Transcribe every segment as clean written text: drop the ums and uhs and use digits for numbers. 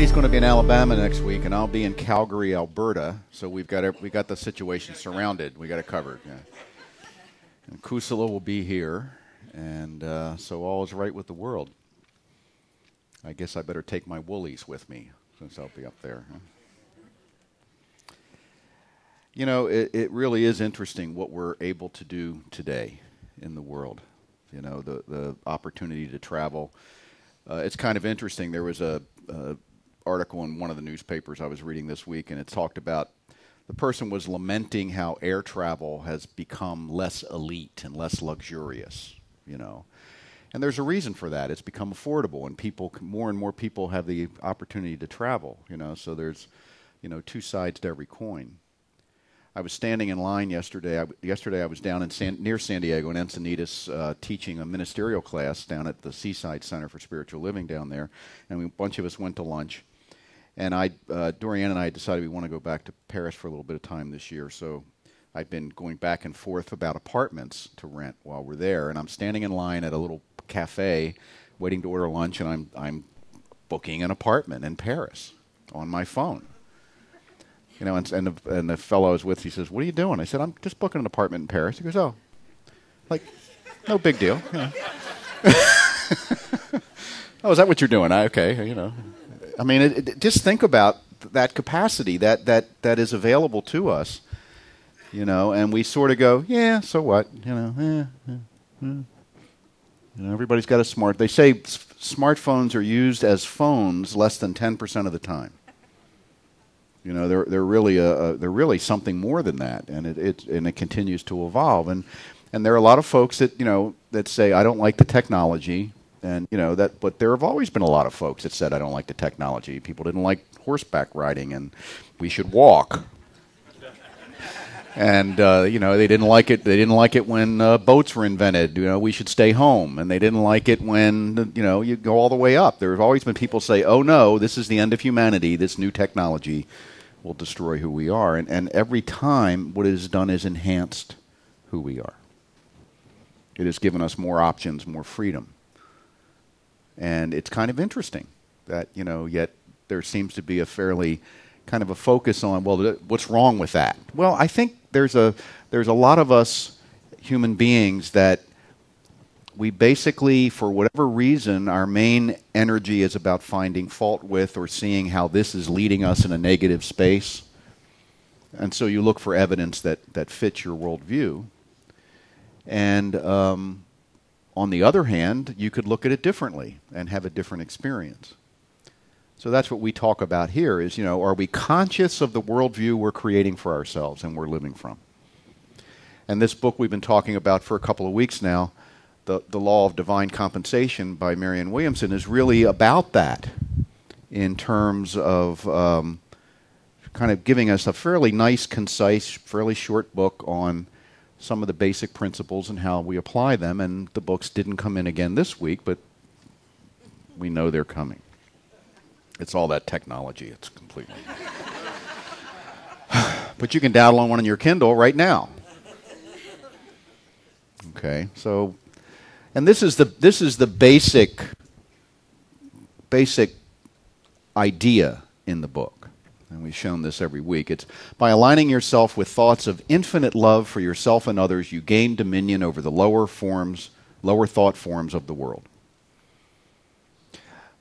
Randy's going to be in Alabama next week, and I'll be in Calgary, Alberta. So we got the situation surrounded. We got it covered. Yeah. And Kusala will be here, and so all is right with the world. I guess I better take my woolies with me since I'll be up there. You know, it really is interesting what we're able to do today in the world. You know, the opportunity to travel. It's kind of interesting. There was a article in one of the newspapers I was reading this week, and it talked about the person was lamenting how air travel has become less elite and less luxurious, you know. And there's a reason for that. It's become affordable, and more and more people have the opportunity to travel, you know. So there's, you know, two sides to every coin. I was standing in line yesterday. Yesterday I was down near San Diego in Encinitas teaching a ministerial class down at the Seaside Center for Spiritual Living down there. And a bunch of us went to lunch. And Dorianne and I decided we want to go back to Paris for a little bit of time this year. So I've been going back and forth about apartments to rent while we're there. And I'm standing in line at a little cafe waiting to order lunch, and I'm booking an apartment in Paris on my phone. You know, and the fellow I was with, he says, "What are you doing?" I said, "I'm just booking an apartment in Paris." He goes, "Oh, like, no big deal." You know. Oh, is that what you're doing? Okay, you know. I mean, just think about that capacity that is available to us, you know, and we sort of go, "Yeah, so what?" You know, You know, everybody's got a smart. They say smartphones are used as phones less than 10% of the time. You know, they're really something more than that, and it continues to evolve. And there are a lot of folks that, you know, that say, "I don't like the technology," and you know that. But there have always been a lot of folks that said, "I don't like the technology." People didn't like horseback riding, and we should walk. And you know, they didn't like it. They didn't like it when boats were invented. You know, we should stay home. And they didn't like it when, you know, you go all the way up. There have always been people say, "Oh no, this is the end of humanity. This new technology will destroy who we are." And every time, what it has done is enhanced who we are. It has given us more options, more freedom. And it's kind of interesting that, you know, yet there seems to be a fairly kind of a focus on, well, what's wrong with that? Well, I think there's a lot of us human beings that we basically, for whatever reason, our main energy is about finding fault with or seeing how this is leading us in a negative space. And so you look for evidence that fits your worldview. And on the other hand, you could look at it differently and have a different experience. So that's what we talk about here is, you know, are we conscious of the worldview we're creating for ourselves and we're living from? And this book we've been talking about for a couple of weeks now, The Law of Divine Compensation by Marianne Williamson, is really about that in terms of kind of giving us a fairly nice, concise, fairly short book on some of the basic principles and how we apply them. And the books didn't come in again this week, but we know they're coming. It's all that technology. It's completely... But you can download one on your Kindle right now. Okay, so... And this is the basic idea in the book. And we've shown this every week. It's by aligning yourself with thoughts of infinite love for yourself and others, you gain dominion over the lower thought forms of the world.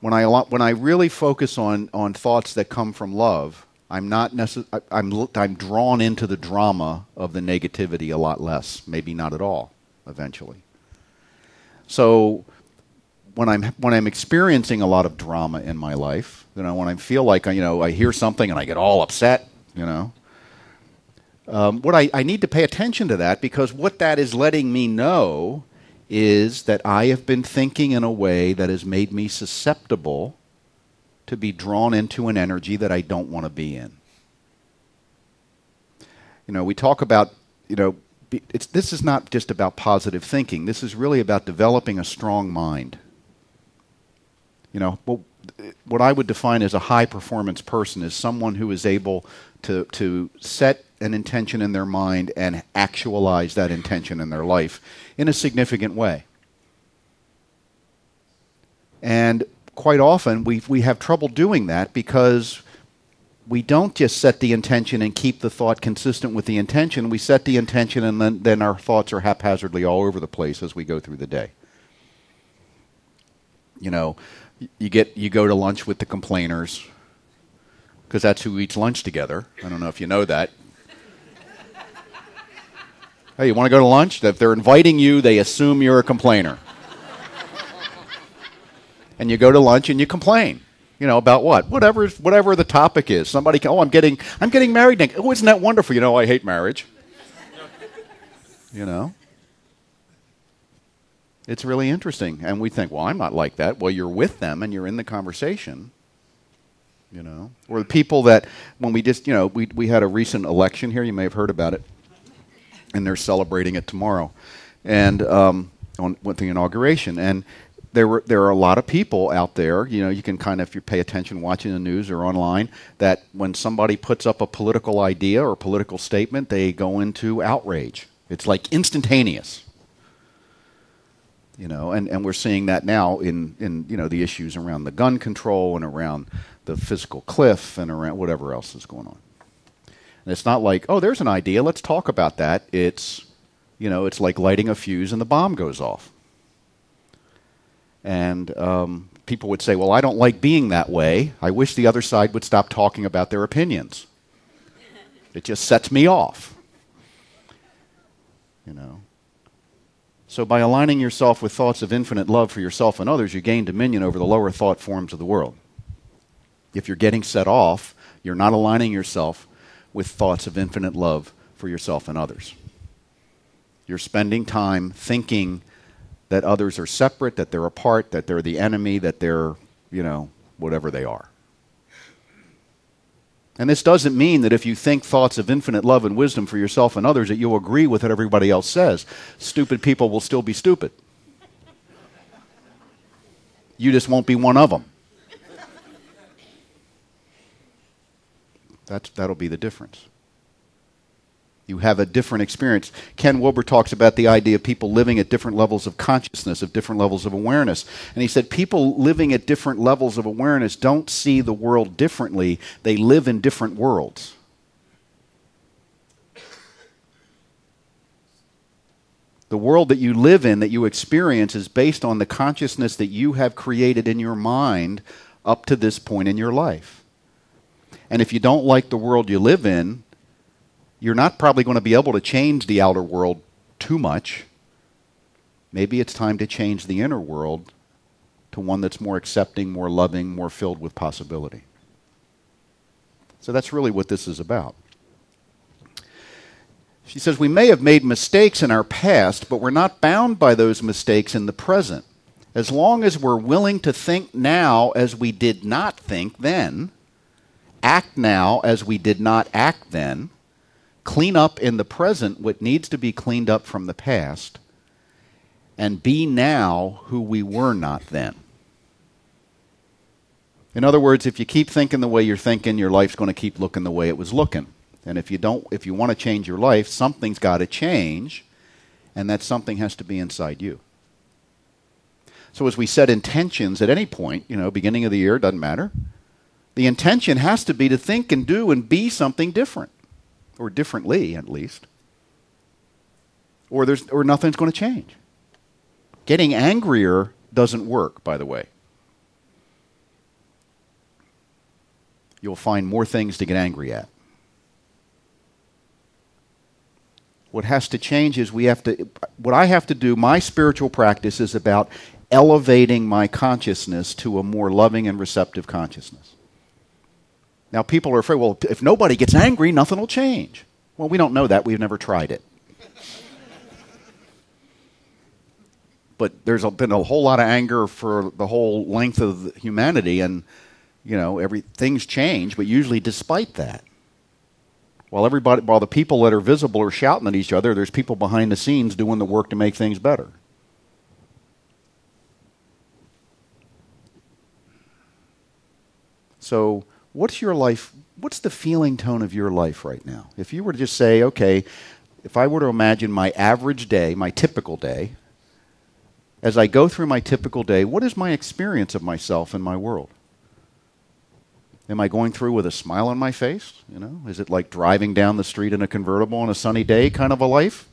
When I really focus on thoughts that come from love, I'm drawn into the drama of the negativity a lot less, maybe not at all, eventually. So when I'm experiencing a lot of drama in my life, you know, when I feel like, you know, I hear something and I get all upset, you know, what I need to pay attention to that, because what that is letting me know is that I have been thinking in a way that has made me susceptible to be drawn into an energy that I don't want to be in. You know, we talk about, you know, this is not just about positive thinking. This is really about developing a strong mind. You know, what I would define as a high-performance person is someone who is able to set an intention in their mind and actualize that intention in their life in a significant way. And quite often we have trouble doing that because we don't just set the intention and keep the thought consistent with the intention. We set the intention and then our thoughts are haphazardly all over the place as we go through the day. You know, you go to lunch with the complainers because that's who eats lunch together. I don't know if you know that. Hey, you want to go to lunch? If they're inviting you, they assume you're a complainer. And you go to lunch and you complain. You know, about what? Whatever the topic is. Somebody can, I'm getting married next. Oh, isn't that wonderful? You know, I hate marriage. You know? It's really interesting. And we think, well, I'm not like that. Well, you're with them and you're in the conversation. You know? Or the people that, when we just, you know, we had a recent election here. You may have heard about it. And they're celebrating it tomorrow. And with the inauguration. And there are a lot of people out there, you know, you can kind of, if you pay attention watching the news or online, that when somebody puts up a political idea or political statement, they go into outrage. It's like instantaneous. You know, and we're seeing that now in you know, the issues around the gun control and around the fiscal cliff and around whatever else is going on. And it's not like, oh, there's an idea, let's talk about that. It's, you know, it's like lighting a fuse and the bomb goes off. And people would say, well, I don't like being that way. I wish the other side would stop talking about their opinions. It just sets me off. You know. So by aligning yourself with thoughts of infinite love for yourself and others, you gain dominion over the lower thought forms of the world. If you're getting set off, you're not aligning yourself with thoughts of infinite love for yourself and others. You're spending time thinking that others are separate, that they're apart, that they're the enemy, that they're, you know, whatever they are. And this doesn't mean that if you think thoughts of infinite love and wisdom for yourself and others that you'll agree with what everybody else says. Stupid people will still be stupid. You just won't be one of them. That'll be the difference. You have a different experience. Ken Wilber talks about the idea of people living at different levels of consciousness, of different levels of awareness. And he said people living at different levels of awareness don't see the world differently. They live in different worlds. The world that you live in, that you experience, is based on the consciousness that you have created in your mind up to this point in your life. And if you don't like the world you live in, you're not probably going to be able to change the outer world too much. Maybe it's time to change the inner world to one that's more accepting, more loving, more filled with possibility. So that's really what this is about. She says, we may have made mistakes in our past, but we're not bound by those mistakes in the present. As long as we're willing to think now as we did not think then, act now as we did not act then, clean up in the present what needs to be cleaned up from the past, and be now who we were not then. In other words, if you keep thinking the way you're thinking, your life's going to keep looking the way it was looking. And if you want to change your life, something's got to change, and that something has to be inside you. So as we set intentions at any point, you know, beginning of the year, doesn't matter, the intention has to be to think and do and be something different. Or differently, at least. Or nothing's going to change. Getting angrier doesn't work, by the way. You'll find more things to get angry at. What has to change is what I have to do, my spiritual practice is about elevating my consciousness to a more loving and receptive consciousness. Now, people are afraid, well, if nobody gets angry, nothing will change. Well, we don't know that. We've never tried it. But there's been a whole lot of anger for the whole length of humanity, and, you know, things change, but usually despite that. While the people that are visible are shouting at each other, there's people behind the scenes doing the work to make things better. So, what's the feeling tone of your life right now? If you were to just say, okay, if I were to imagine my average day, my typical day, as I go through my typical day, what is my experience of myself and my world? Am I going through with a smile on my face? You know, is it like driving down the street in a convertible on a sunny day kind of a life?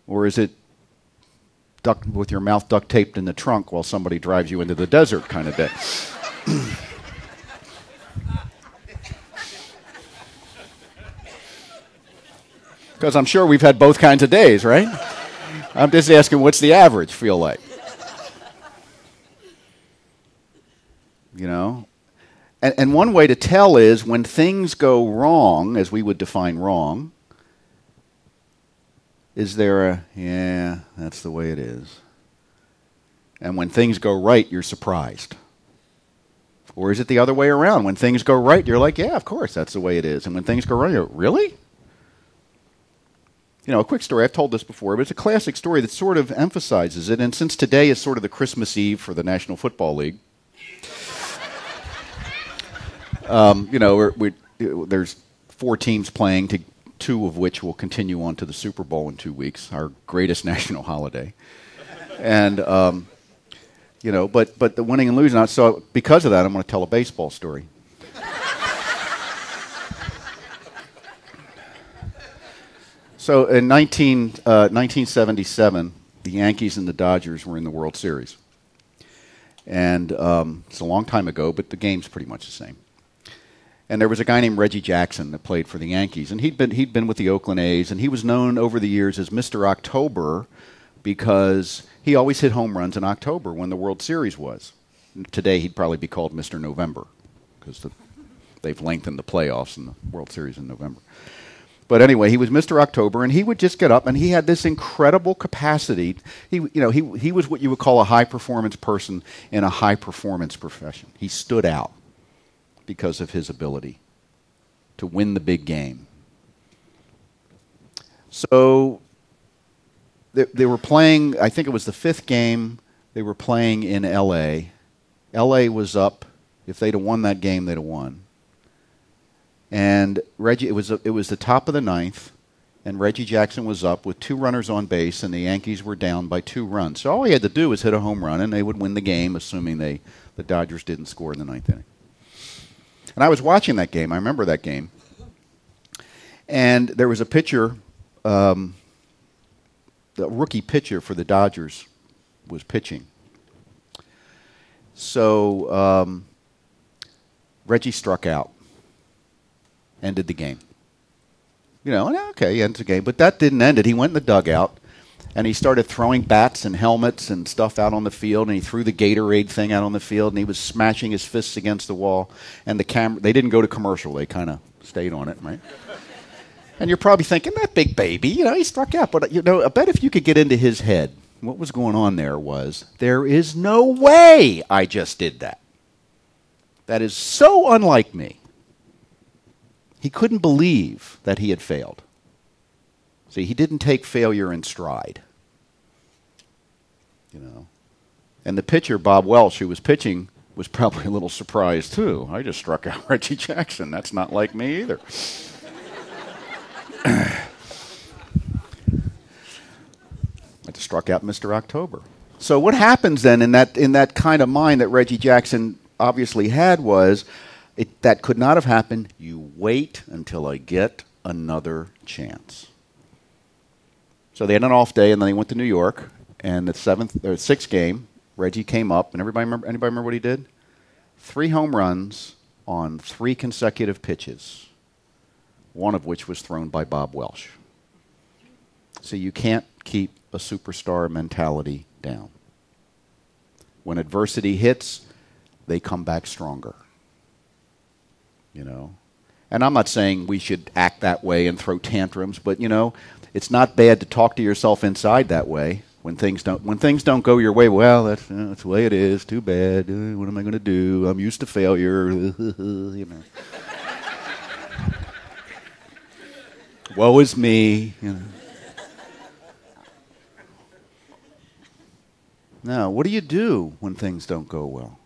Or is it with your mouth duct taped in the trunk while somebody drives you into the desert kind of day? Because I'm sure we've had both kinds of days, right? I'm just asking, what's the average feel like? You know? And one way to tell is when things go wrong, as we would define wrong, is there a, yeah, that's the way it is. And when things go right, you're surprised. Or is it the other way around? When things go right, you're like, yeah, of course, that's the way it is. And when things go wrong, you're, really? You know, a quick story, I've told this before, but it's a classic story that sort of emphasizes it. And since today is sort of the Christmas Eve for the National Football League, you know, there's 4 teams playing, 2 of which will continue on to the Super Bowl in 2 weeks, our greatest national holiday. And, you know, but the winning and losing, so because of that, I'm going to tell a baseball story. So in 1977, the Yankees and the Dodgers were in the World Series. And it's a long time ago, but the game's pretty much the same. And there was a guy named Reggie Jackson that played for the Yankees. And he'd been with the Oakland A's, and he was known over the years as Mr. October because he always hit home runs in October when the World Series was. Today he'd probably be called Mr. November because they've lengthened the playoffs and the World Series in November. But anyway, he was Mr. October, and he would just get up, and he had this incredible capacity. He was what you would call a high-performance person in a high-performance profession. He stood out because of his ability to win the big game. So they were playing, I think it was the 5th game, they were playing in L.A. L.A. was up. If they'd have won that game, they'd have won. And Reggie, it was the top of the 9th, and Reggie Jackson was up with 2 runners on base, and the Yankees were down by 2 runs. So all he had to do was hit a home run, and they would win the game, assuming the Dodgers didn't score in the 9th inning. And I was watching that game. I remember that game. And there was a pitcher, the rookie pitcher for the Dodgers was pitching. So Reggie struck out. Ended the game. You know, okay, ends the game. But that didn't end it. He went in the dugout, and he started throwing bats and helmets and stuff out on the field, and he threw the Gatorade thing out on the field, and he was smashing his fists against the wall. And the camera, they didn't go to commercial. They kind of stayed on it, right? And you're probably thinking, that big baby, you know, he struck out. But, you know, I bet if you could get into his head, what was going on there was, there is no way I just did that. That is so unlike me. He couldn't believe that he had failed. See, he didn't take failure in stride. You know. And the pitcher, Bob Welch, who was pitching, was probably a little surprised too. I just struck out Reggie Jackson. That's not like me either. I just struck out Mr. October. So what happens then in that kind of mind that Reggie Jackson obviously had was, that could not have happened. You wait until I get another chance. So they had an off day, and then they went to New York. And the 6th game, Reggie came up, and anybody remember what he did? 3 home runs on 3 consecutive pitches, one of which was thrown by Bob Welch. So you can't keep a superstar mentality down. When adversity hits, they come back stronger. You know, and I'm not saying we should act that way and throw tantrums, but you know, it's not bad to talk to yourself inside that way when things don't go your way. Well, that's the way it is. Too bad. What am I going to do? I'm used to failure. You know, woe is me. You know. Now, what do you do when things don't go well?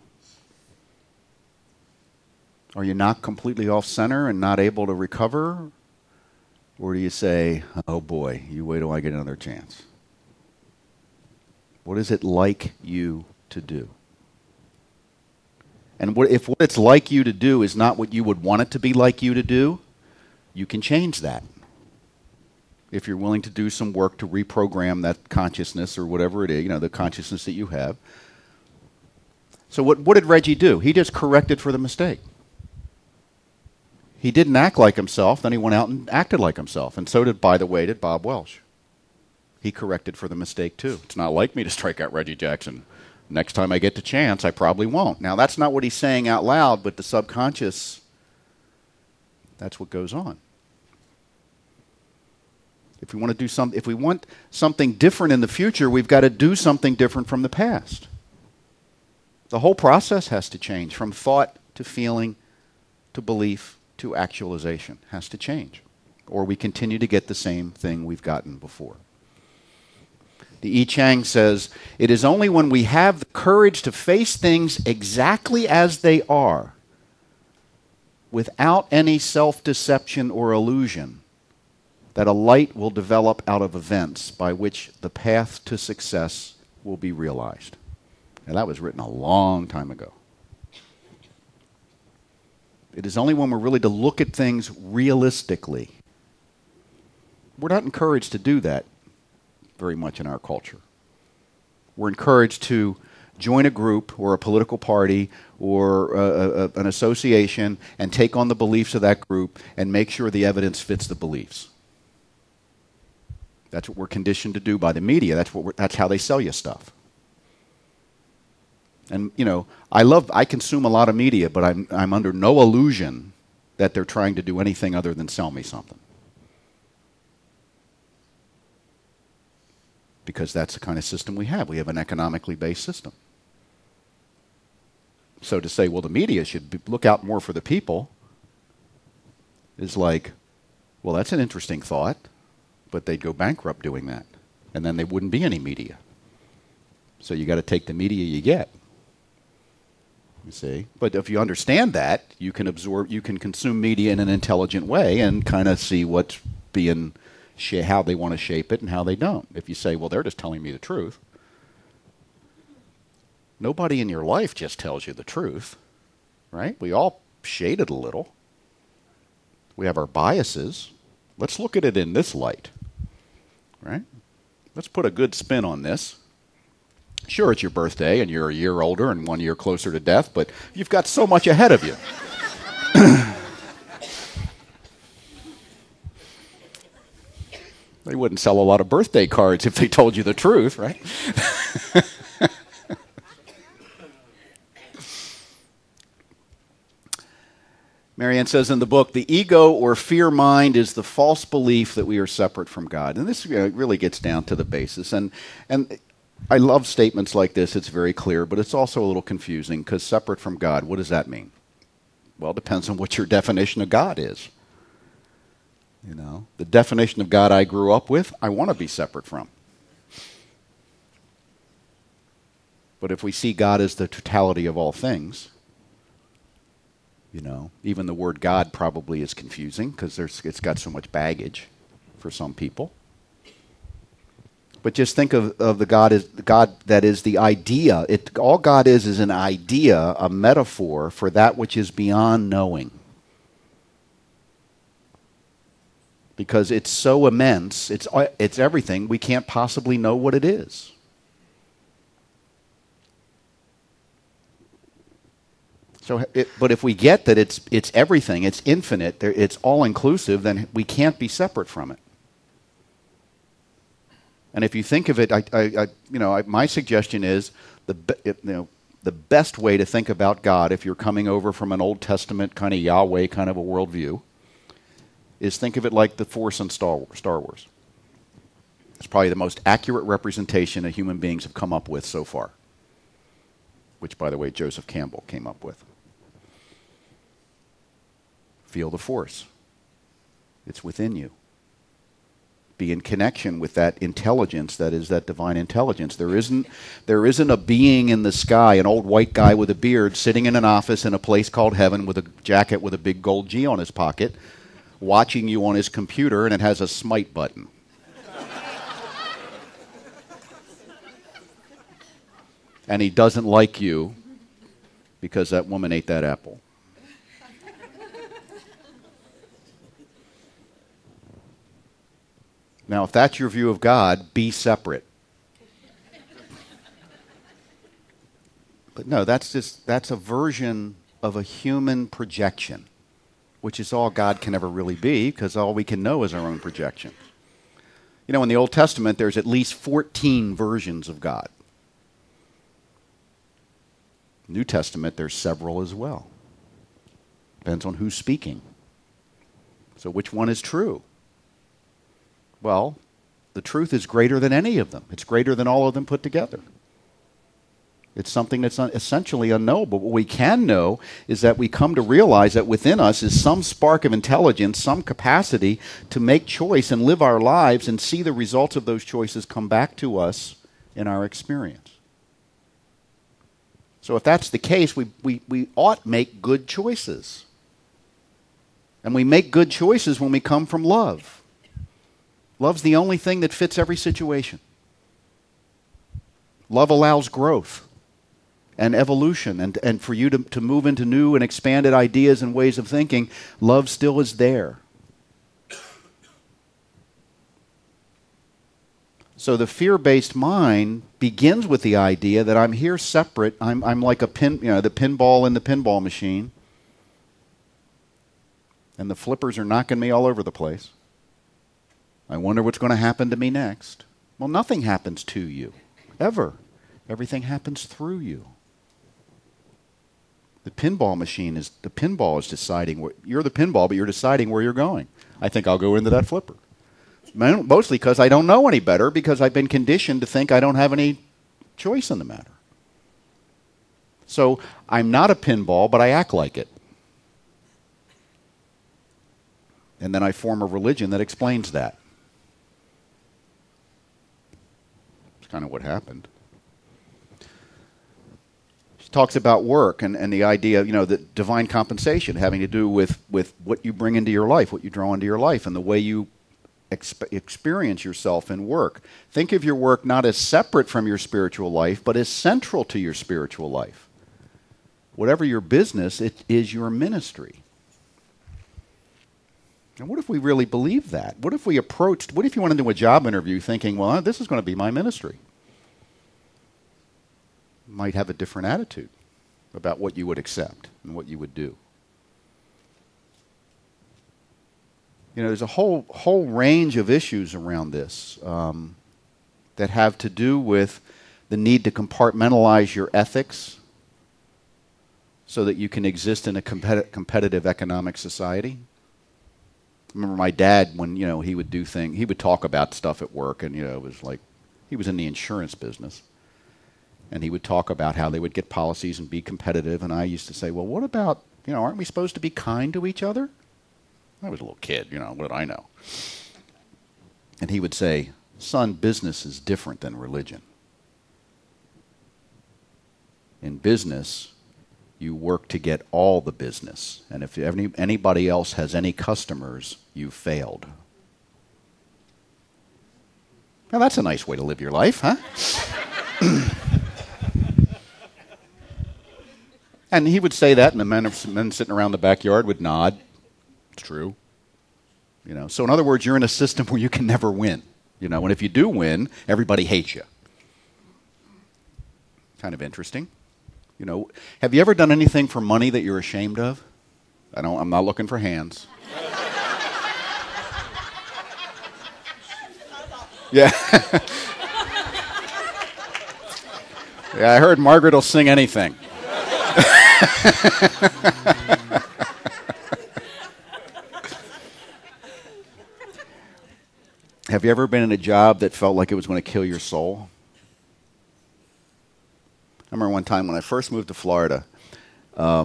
Are you knocked completely off center and not able to recover? Or do you say, oh boy, you wait till I get another chance? What is it like you to do? And if what it's like you to do is not what you would want it to be like you to do, you can change that. If you're willing to do some work to reprogram that consciousness or whatever it is, the consciousness that you have. So what did Reggie do? He just corrected for the mistake. He didn't act like himself, then he went out and acted like himself. And so did, by the way, did Bob Welsh. He corrected for the mistake too. It's not like me to strike out Reggie Jackson. Next time I get the chance, I probably won't. Now, that's not what he's saying out loud, but the subconscious, that's what goes on. If we want something different in the future, we've got to do something different from the past. The whole process has to change, from thought to feeling to belief to actualization. Has to change, or we continue to get the same thing we've gotten before. The I Ching says, it is only when we have the courage to face things exactly as they are, without any self-deception or illusion, that a light will develop out of events by which the path to success will be realized. And that was written a long time ago. It is only when we're really to look at things realistically. We're not encouraged to do that very much in our culture. We're encouraged to join a group or a political party or an association and take on the beliefs of that group and make sure the evidence fits the beliefs. That's what we're conditioned to do by the media. That's how they sell you stuff. And I consume a lot of media, but I'm under no illusion that they're trying to do anything other than sell me something. Because that's the kind of system we have. We have an economically based system. So to say, well, the media should look out more for the people is like, well, that's an interesting thought, but they'd go bankrupt doing that. And then there wouldn't be any media. So you got to take the media you get. You see? But if you understand that, you can consume media in an intelligent way and kind of see what's being how they want to shape it and how they don't. If you say, well, they're just telling me the truth. Nobody in your life just tells you the truth, right? We all shade it a little. We have our biases. Let's look at it in this light, right? Let's put a good spin on this. Sure, it's your birthday and you're a year older and 1 year closer to death, but you've got so much ahead of you. They wouldn't sell a lot of birthday cards if they told you the truth, right? Marianne says in the book, the ego or fear mind is the false belief that we are separate from God. And this really gets down to the basis. And I love statements like this. It's very clear, but it's also a little confusing because separate from God, what does that mean? Well, it depends on what your definition of God is. The definition of God I grew up with, I want to be separate from. But if we see God as the totality of all things, even the word God probably is confusing because it's got so much baggage for some people. But just think of the God that is the idea. All God is an idea, a metaphor for that which is beyond knowing. Because it's so immense, it's everything, we can't possibly know what it is. But if we get that it's everything, it's infinite, it's all-inclusive, then we can't be separate from it. And if you think of it, my suggestion is the best way to think about God, if you're coming over from an Old Testament kind of Yahweh kind of a worldview, is think of it like the Force in Star Wars. It's probably the most accurate representation that human beings have come up with so far, which, by the way, Joseph Campbell came up with. Feel the Force. It's within you. Be in connection with that intelligence that is that divine intelligence. There isn't a being in the sky, an old white guy with a beard sitting in an office in a place called heaven with a jacket with a big gold G on his pocket, watching you on his computer, and it has a smite button. and he doesn't like you because that woman ate that apple. Now, if that's your view of God, be separate. But no, that's a version of a human projection, which is all God can ever really be, because all we can know is our own projection. You know, in the Old Testament, there's at least 14 versions of God. New Testament, there's several as well. Depends on who's speaking. So which one is true? Well, the truth is greater than any of them. It's greater than all of them put together. It's something that's essentially unknowable. What we can know is that we come to realize that within us is some spark of intelligence, some capacity to make choice and live our lives and see the results of those choices come back to us in our experience. So if that's the case, we ought make good choices. And we make good choices when we come from love. Love's the only thing that fits every situation. Love allows growth and evolution, and for you to move into new and expanded ideas and ways of thinking. Love still is there. So the fear-based mind begins with the idea that I'm here separate. I'm like a pin, the pinball in the pinball machine, and the flippers are knocking me all over the place. I wonder what's going to happen to me next. Well, nothing happens to you, ever. Everything happens through you. The pinball is deciding you're the pinball, but you're deciding where you're going. I think I'll go into that flipper. Mostly because I don't know any better, because I've been conditioned to think I don't have any choice in the matter. So I'm not a pinball, but I act like it. And then I form a religion that explains that. It's kind of what happened. She talks about work and the idea, the divine compensation having to do with what you bring into your life, what you draw into your life, and the way you experience yourself in work. Think of your work not as separate from your spiritual life, but as central to your spiritual life. Whatever your business, it is your ministry. And what if we really believed that? What if you went into a job interview thinking, well, this is going to be my ministry? You might have a different attitude about what you would accept and what you would do. There's a whole range of issues around this that have to do with the need to compartmentalize your ethics so that you can exist in a competitive economic society. I remember my dad, when he would do things, he would talk about stuff at work, and it was like he was in the insurance business, and he would talk about how they would get policies and be competitive. And I used to say, well, what about aren't we supposed to be kind to each other? I was a little kid, what did I know? And he would say, son, business is different than religion. In business, you work to get all the business. And if anybody else has any customers, you've failed. Now, that's a nice way to live your life, huh? And he would say that, and the men sitting around the backyard would nod. It's true. So in other words, you're in a system where you can never win. And if you do win, everybody hates you. Kind of interesting. Have you ever done anything for money that you're ashamed of? I'm not looking for hands. Yeah. Yeah, I heard Margaret will sing anything. Have you ever been in a job that felt like it was going to kill your soul? I remember one time when I first moved to Florida, I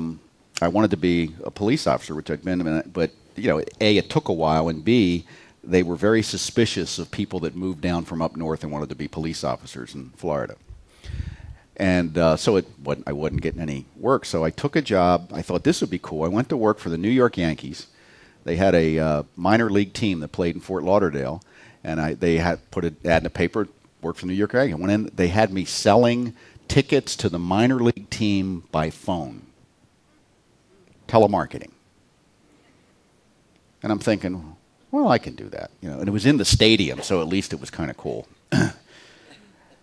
wanted to be a police officer, which I'd been a minute, but A, it took a while, and B, they were very suspicious of people that moved down from up north and wanted to be police officers in Florida. And so I wasn't getting any work, so I took a job. I thought this would be cool. I went to work for the New York Yankees. They had a minor league team that played in Fort Lauderdale, and they had put an ad in the paper, worked for the New York Yankees. I went in, they had me selling tickets to the minor league team by phone. Telemarketing. And I'm thinking, well, I can do that. And it was in the stadium, so at least it was kind of cool.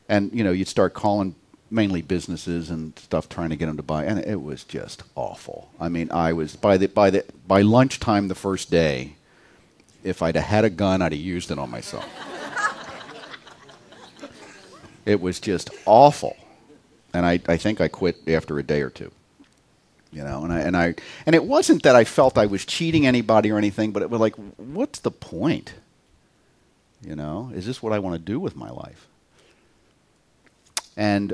And, you'd start calling mainly businesses and stuff trying to get them to buy, and it was just awful. I mean, I was by lunchtime the first day, if I'd have had a gun, I'd have used it on myself. It was just awful, and I think I quit after a day or two. And it wasn't that I felt I was cheating anybody or anything, but it was like, what's the point? Is this what I want to do with my life? And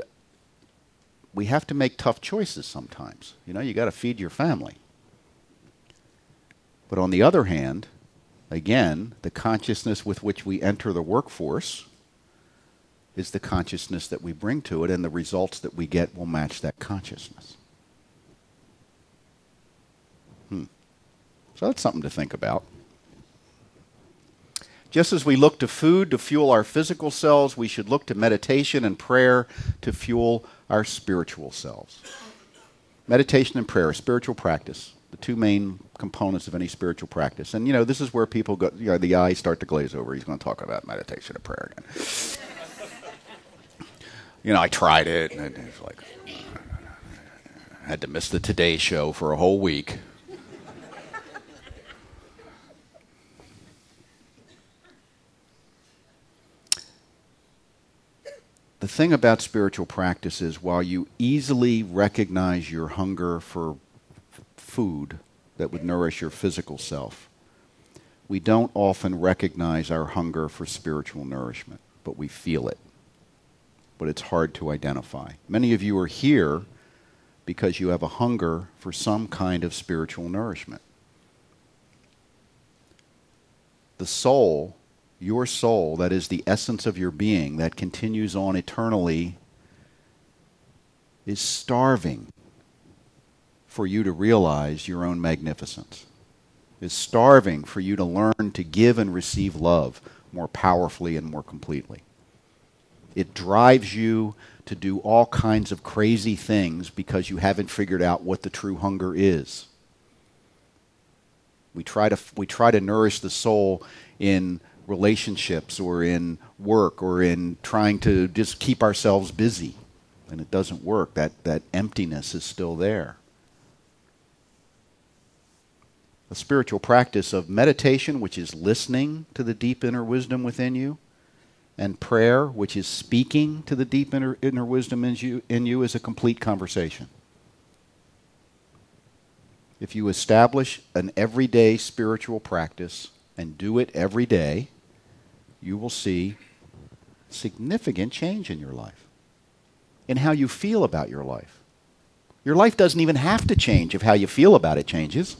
we have to make tough choices sometimes. You got to feed your family. But on the other hand, again, the consciousness with which we enter the workforce is the consciousness that we bring to it, and the results that we get will match that consciousness. So that's something to think about. Just as we look to food to fuel our physical selves, we should look to meditation and prayer to fuel our spiritual selves. Meditation and prayer, spiritual practice, the two main components of any spiritual practice. And, this is where people go, the eyes start to glaze over. He's going to talk about meditation and prayer again. I tried it, and it was like, I had to miss the Today Show for a whole week. The thing about spiritual practice is, while you easily recognize your hunger for food that would nourish your physical self, we don't often recognize our hunger for spiritual nourishment, but we feel it. But it's hard to identify. Many of you are here because you have a hunger for some kind of spiritual nourishment. The soul, your soul, that is the essence of your being, that continues on eternally, is starving for you to realize your own magnificence, is starving for you to learn to give and receive love more powerfully and more completely. It drives you to do all kinds of crazy things because you haven't figured out what the true hunger is. We try to nourish the soul in relationships or in work or in trying to just keep ourselves busy, and it doesn't work. That emptiness is still there. A spiritual practice of meditation, which is listening to the deep inner wisdom within you, and prayer, which is speaking to the deep inner wisdom in you, is a complete conversation. If you establish an everyday spiritual practice and do it every day, you will see significant change in your life, in how you feel about your life. Your life doesn't even have to change if how you feel about it changes.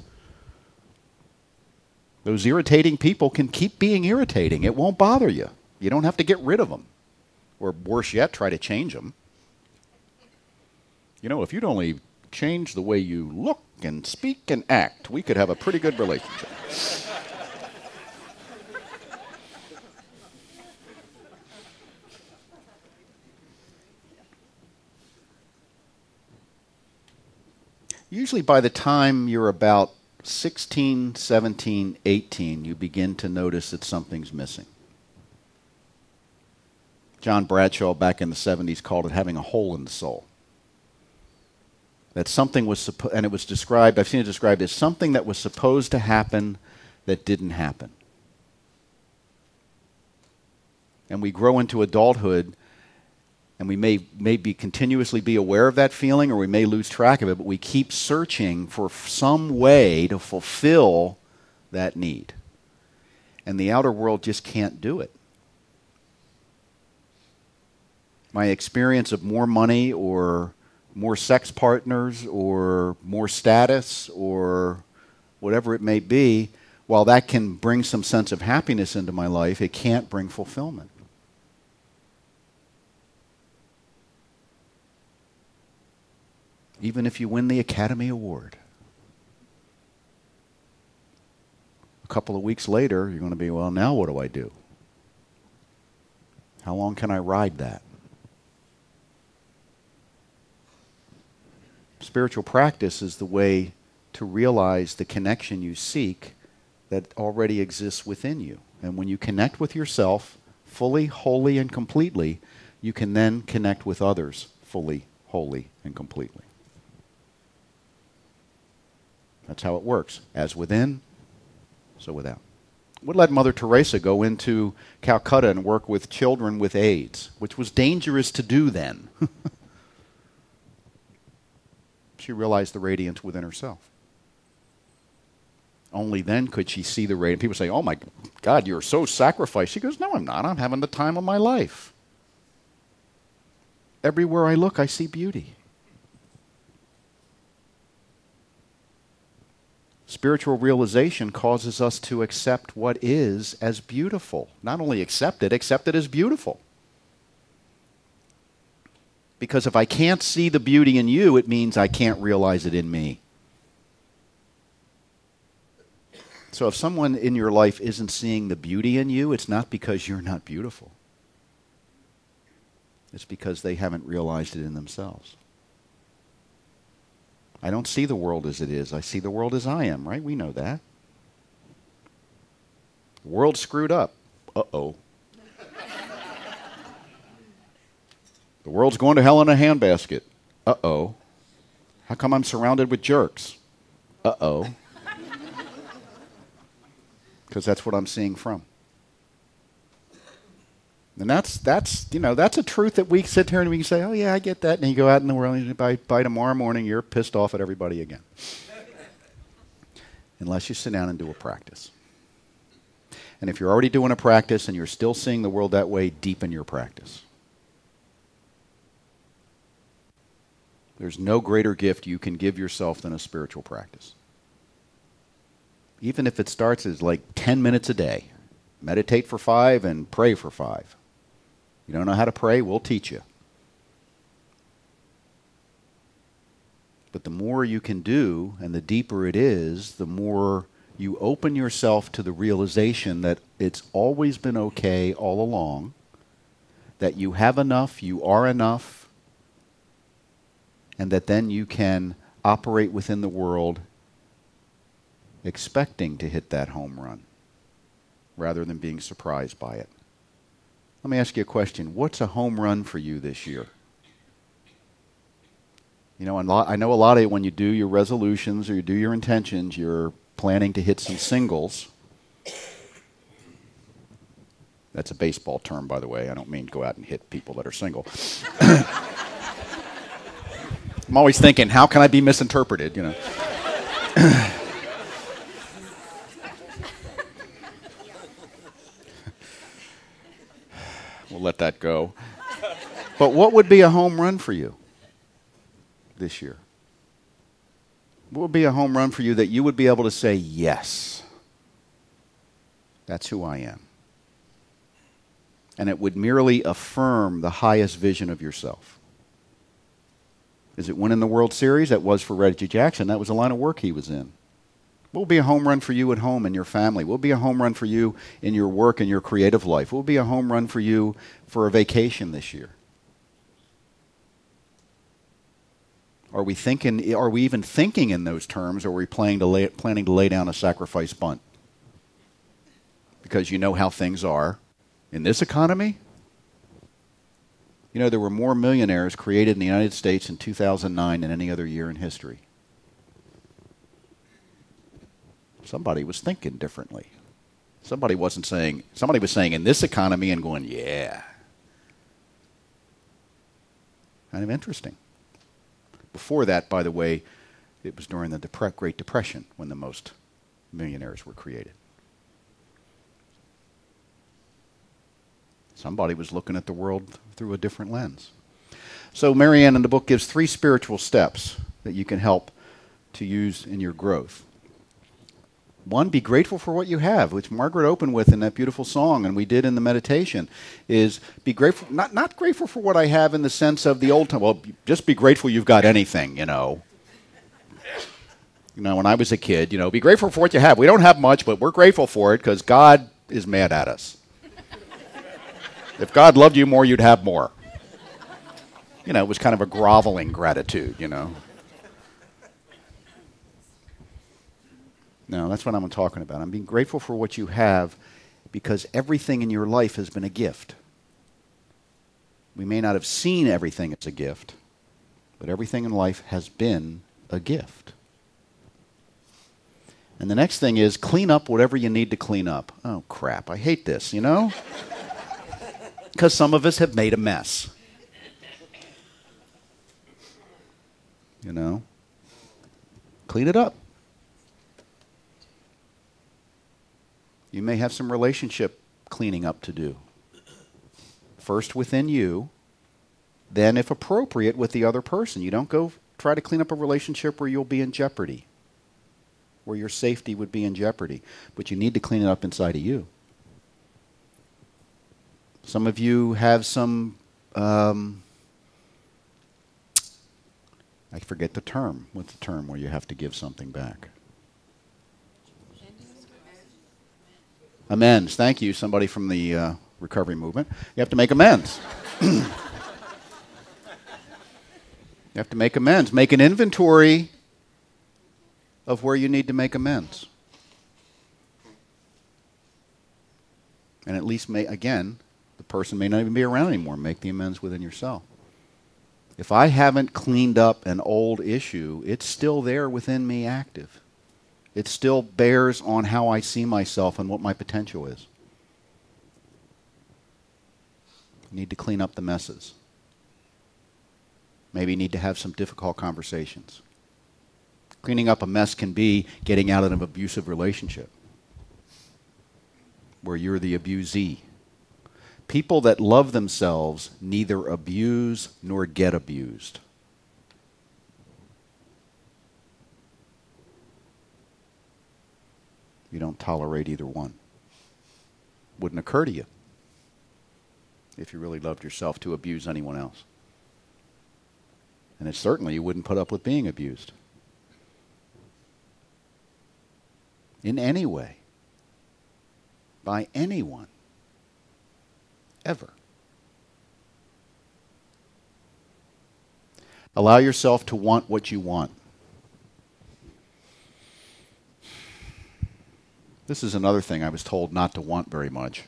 Those irritating people can keep being irritating. It won't bother you. You don't have to get rid of them. Or worse yet, try to change them. If you'd only change the way you look and speak and act, we could have a pretty good relationship. Usually by the time you're about 16, 17, 18, you begin to notice that something's missing. John Bradshaw back in the 70s called it having a hole in the soul. That something was, and it was described, I've seen it described as something that was supposed to happen that didn't happen. And we grow into adulthood, and we may be continuously be aware of that feeling, or we may lose track of it, but we keep searching for some way to fulfill that need. And the outer world just can't do it. My experience of more money or more sex partners or more status or whatever it may be, while that can bring some sense of happiness into my life, it can't bring fulfillment. Even if you win the Academy Award. A couple of weeks later, you're going to be, well, now what do I do? How long can I ride that? spiritual practice is the way to realize the connection you seek that already exists within you. And when you connect with yourself fully, wholly, and completely, you can then connect with others fully, wholly, and completely. That's how it works. As within, so without. What led Mother Teresa go into Calcutta and work with children with AIDS, which was dangerous to do then? She realized the radiance within herself. Only then could she see the radiance. People say, oh my God, you're so sacrificed. She goes, no, I'm not. I'm having the time of my life. Everywhere I look, I see beauty. Spiritual realization causes us to accept what is as beautiful. Not only accept it as beautiful. Because if I can't see the beauty in you, it means I can't realize it in me. So if someone in your life isn't seeing the beauty in you, it's not because you're not beautiful. It's because they haven't realized it in themselves. I don't see the world as it is. I see the world as I am, right? We know that. The world's screwed up. Uh-oh. The world's going to hell in a handbasket. Uh-oh. How come I'm surrounded with jerks? Uh-oh. Because that's what I'm seeing from. And that's a truth that we sit here and we can say, oh yeah, I get that. And you go out in the world and by tomorrow morning you're pissed off at everybody again. Unless you sit down and do a practice. And if you're already doing a practice and you're still seeing the world that way, deepen your practice. There's no greater gift you can give yourself than a spiritual practice. Even if it starts as like 10 minutes a day. Meditate for 5 and pray for 5. You don't know how to pray? We'll teach you. But the more you can do and the deeper it is, the more you open yourself to the realization that it's always been okay all along, that you have enough, you are enough, and that then you can operate within the world expecting to hit that home run rather than being surprised by it. Let me ask you a question. What's a home run for you this year? You know, I know a lot of it when you do your resolutions or you do your intentions, you're planning to hit some singles. That's a baseball term, by the way. I don't mean go out and hit people that are single. I'm always thinking, how can I be misinterpreted, you know? We'll let that go. But what would be a home run for you this year? What would be a home run for you that you would be able to say, yes, that's who I am? And it would merely affirm the highest vision of yourself. Is it winning the World Series? That was for Reggie Jackson. That was the line of work he was in. What will be a home run for you at home and your family? What will be a home run for you in your work and your creative life? What will be a home run for you for a vacation this year? Are we even thinking in those terms, or are we planning to lay down a sacrifice bunt? Because you know how things are. In this economy, you know, there were more millionaires created in the United States in 2009 than any other year in history. Somebody was thinking differently. Somebody was saying in this economy and going, yeah. Kind of interesting. Before that, by the way, it was during the Great Depression when the most millionaires were created. Somebody was looking at the world through a different lens. So Marianne in the book gives 3 spiritual steps that you can help to use in your growth. 1, be grateful for what you have, which Margaret opened with in that beautiful song, and we did in the meditation, is be grateful, not grateful for what I have in the sense of the old time. Well, just be grateful you've got anything, you know. You know, when I was a kid, you know, be grateful for what you have. We don't have much, but we're grateful for it because God is mad at us. If God loved you more, you'd have more. You know, it was kind of a groveling gratitude, you know. No, that's what I'm talking about. I'm being grateful for what you have because everything in your life has been a gift. We may not have seen everything as a gift, but everything in life has been a gift. And the next thing is clean up whatever you need to clean up. Oh, crap. I hate this, you know? Because some of us have made a mess. You know? Clean it up. You may have some relationship cleaning up to do. First within you, then if appropriate with the other person. You don't go try to clean up a relationship where you'll be in jeopardy, where your safety would be in jeopardy. But you need to clean it up inside of you. Some of you have some, I forget the term. What's the term where you have to give something back? Amends. Thank you, somebody from the recovery movement. You have to make amends. You have to make amends. Make an inventory of where you need to make amends. And at least, again, the person may not even be around anymore. Make the amends within yourself. If I haven't cleaned up an old issue, it's still there within me active. It still bears on how I see myself and what my potential is. You need to clean up the messes. Maybe you need to have some difficult conversations. Cleaning up a mess can be getting out of an abusive relationship where you're the abusee. People that love themselves neither abuse nor get abused. You don't tolerate either one. Wouldn't occur to you if you really loved yourself to abuse anyone else. And certainly you wouldn't put up with being abused. In any way. By anyone. Ever. Allow yourself to want what you want. This is another thing I was told not to want very much.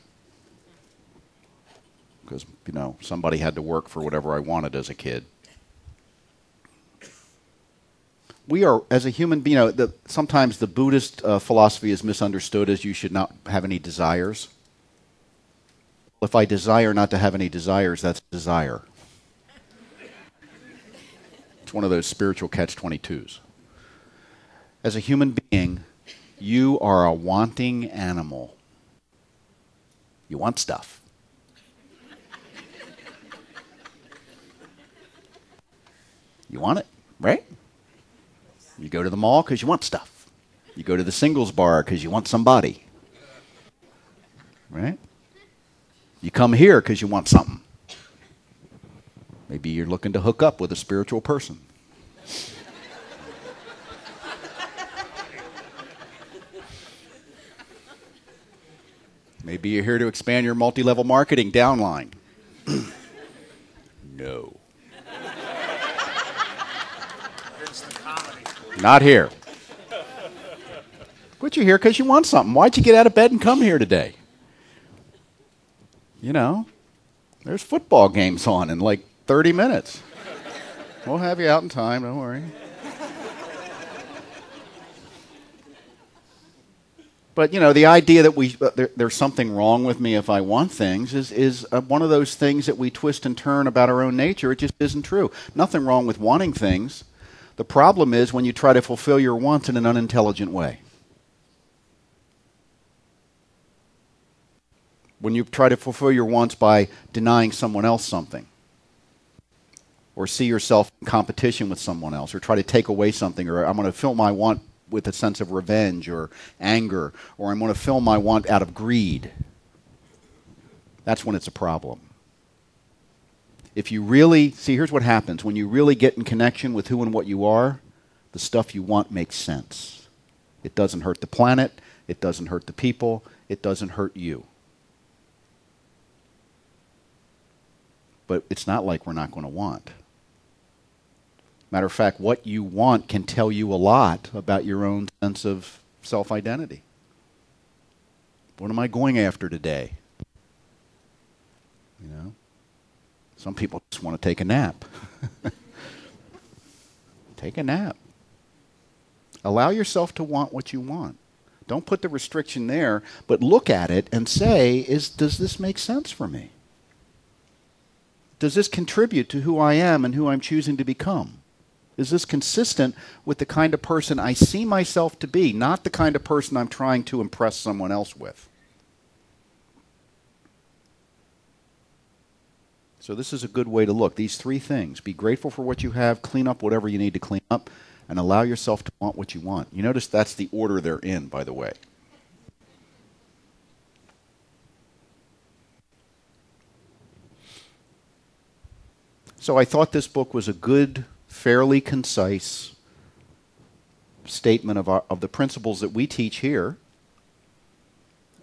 Because, you know, somebody had to work for whatever I wanted as a kid. We are, as a human being, sometimes the Buddhist philosophy is misunderstood as you should not have any desires. If I desire not to have any desires, that's desire. It's one of those spiritual catch-22s. As a human being, you are a wanting animal. You want stuff. You want it, right? You go to the mall because you want stuff. You go to the singles bar because you want somebody. Right? You come here because you want something. Maybe you're looking to hook up with a spiritual person. Maybe you're here to expand your multi-level marketing downline. No. Not here. But you're here because you want something. Why'd you get out of bed and come here today? You know, there's football games on in like 30 minutes. We'll have you out in time, don't worry. But, you know, the idea that there's something wrong with me if I want things is one of those things that we twist and turn about our own nature. It just isn't true. Nothing wrong with wanting things. The problem is when you try to fulfill your wants in an unintelligent way. When you try to fulfill your wants by denying someone else something. Or see yourself in competition with someone else. Or try to take away something. Or I'm going to fill my want with a sense of revenge or anger. Or I'm going to fill my want out of greed. That's when it's a problem. If you really, see, here's what happens. When you really get in connection with who and what you are, the stuff you want makes sense. It doesn't hurt the planet. It doesn't hurt the people. It doesn't hurt you. But it's not like we're not going to want. Matter of fact, what you want can tell you a lot about your own sense of self-identity. What am I going after today? You know, some people just want to take a nap. Take a nap. Allow yourself to want what you want. Don't put the restriction there, but look at it and say, does this make sense for me? Does this contribute to who I am and who I'm choosing to become? Is this consistent with the kind of person I see myself to be, not the kind of person I'm trying to impress someone else with? So this is a good way to look. These three things. Be grateful for what you have, clean up whatever you need to clean up, and allow yourself to want what you want. You notice that's the order they're in, by the way. So I thought this book was a good, fairly concise statement of the principles that we teach here.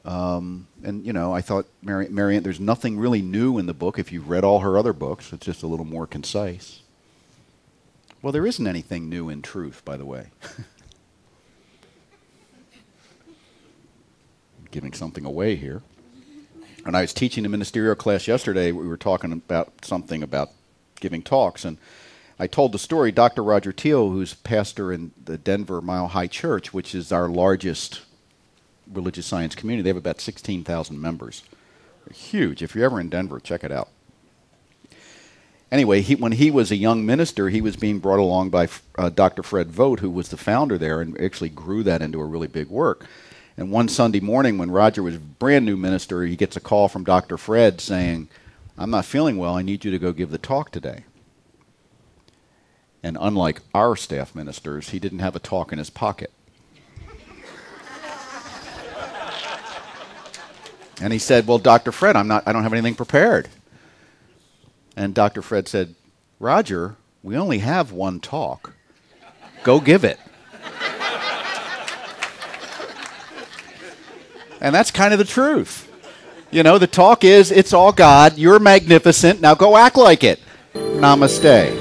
And, you know, I thought Marianne, there's nothing really new in the book. If you've read all her other books, it's just a little more concise. Well, there isn't anything new in truth, by the way. Giving something away here. And I was teaching a ministerial class yesterday. We were talking about something about giving talks, and I told the story. Dr. Roger Teal, who's pastor in the Denver Mile High Church, which is our largest religious science community. They have about 16,000 members. They're huge. If you're ever in Denver, check it out. Anyway, when he was a young minister, he was being brought along by Dr. Fred Vogt, who was the founder there and actually grew that into a really big work. And one Sunday morning when Roger was a brand new minister, he gets a call from Dr. Fred saying, "I'm not feeling well. I need you to go give the talk today." And unlike our staff ministers, he didn't have a talk in his pocket. And he said, "Well, Dr. Fred, I don't have anything prepared." And Dr. Fred said, "Roger, we only have one talk. Go give it." And that's kind of the truth. You know, the talk is, it's all God, you're magnificent, now go act like it. Namaste.